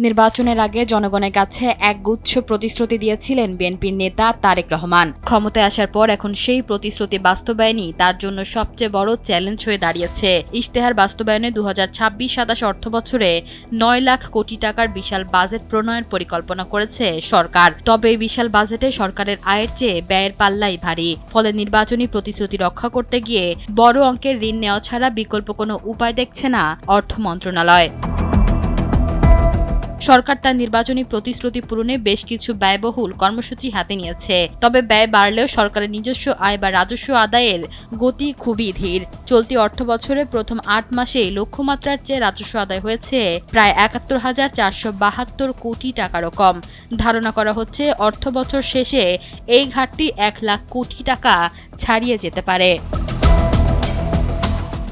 নির্বাচনের আগে জনগণের কাছে একগুচ্ছ প্রতিশ্রুতি দিয়েছিলেন বিএনপির নেতা তারেক রহমান। ক্ষমতায় আসার পর এখন সেই প্রতিশ্রুতি বাস্তবায়নই তার জন্য সবচেয়ে বড় চ্যালেঞ্জ হয়ে দাঁড়িয়েছে। ইশতেহার বাস্তবায়নে 2026-27 অর্থবছরে 9 লাখ কোটি টাকার বিশাল বাজেট প্রণয়নের পরিকল্পনা করেছে সরকার। তবে এই বিশাল বাজেটে সরকারের আয়ের চেয়ে ব্যয়ের পাল্লাই ভারী। ফলে নির্বাচনী প্রতিশ্রুতি রক্ষা করতে গিয়ে বড় অঙ্কের ঋণ নেওয়া ছাড়া বিকল্প কোনো উপায় দেখছে না অর্থ মন্ত্রণালয়। সরকার তার নির্বাচনী প্রতিশ্রুতি পূরণে বেশ কিছু ব্যয়বহুল কর্মসূচি হাতে নিয়েছে। তবে ব্যয় বাড়লেও সরকারের নিজস্ব আয় বা রাজস্ব আদায়ের গতি খুবই ধীর। চলতি অর্থবছরে প্রথম 8 মাসেই লক্ষ্যমাত্রার চেয়ে রাজস্ব আদায় হয়েছে প্রায় ৭১,৪৭২ কোটি টাকারও কম। ধারণা করা হচ্ছে অর্থবছর শেষে এই ঘাটতি 1 লাখ কোটি টাকা ছাড়িয়ে যেতে পারে।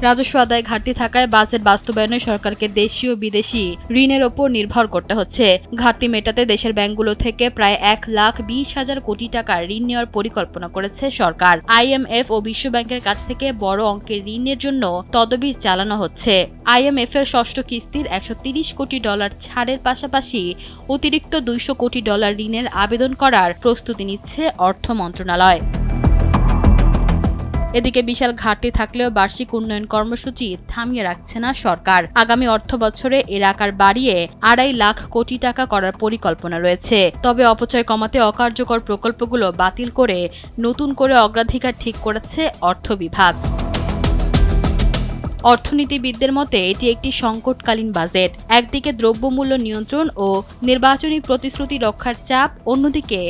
রাজস্ব আদায় ঘাটতি থাকায় বাজেট বাস্তবায়নে সরকারকে দেশীয় বিদেশি ঋণের ওপর নির্ভর করতে হচ্ছে। ঘাটতি মেটাতে দেশের ব্যাংকগুলো থেকে প্রায় 1,20,000 কোটি টাকা ঋণ নেওয়ার পরিকল্পনা করেছে সরকার। IMF ও বিশ্ব ব্যাংকের কাছ থেকে বড় অঙ্কের ঋণের জন্য তদবির চালানো হচ্ছে। IMF এর ষষ্ঠ কিস্তির $130 কোটি ছাড়ের পাশাপাশি অতিরিক্ত $200 কোটি ঋণের আবেদন করার প্রস্তুতি নিচ্ছে অর্থ মন্ত্রণালয়। এদিকে বিশাল ঘাটতি থাকলেও বার্ষিক উন্নয়ন কর্মসূচি থামিয়ে রাখছে না সরকার। আগামী অর্থবছরে এর আকার বাড়িয়ে 2.5 লাখ কোটি টাকা করার পরিকল্পনা রয়েছে। তবে অপচয় কমাতে অকার্যকর প্রকল্পগুলো বাতিল করে নতুন করে অগ্রাধিকার ঠিক করেছে অর্থ বিভাগ। অর্থনীতিবিদদের মতে এটি একটি সংকটকালীন বাজেট। একদিকে দ্রব্যমূল্য নিয়ন্ত্রণ ও নির্বাচনী প্রতিশ্রুতি রক্ষার চাপ, অন্যদিকে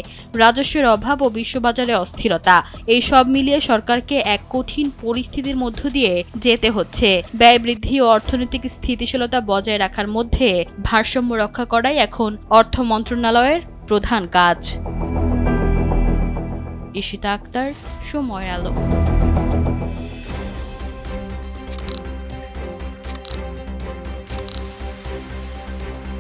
রাজস্বের অভাব ও বিশ্ববাজারে অস্থিরতা। এই সব মিলিয়ে সরকারকে এক কঠিন পরিস্থিতির মধ্য দিয়ে যেতে হচ্ছে। ব্যয় বৃদ্ধি ও অর্থনৈতিক স্থিতিশীলতা বজায় রাখার মধ্যে ভারসাম্য রক্ষা করাই এখন অর্থ মন্ত্রণালয়ের প্রধান কাজ। ঈশিতা আক্তার, সময়ের আলো।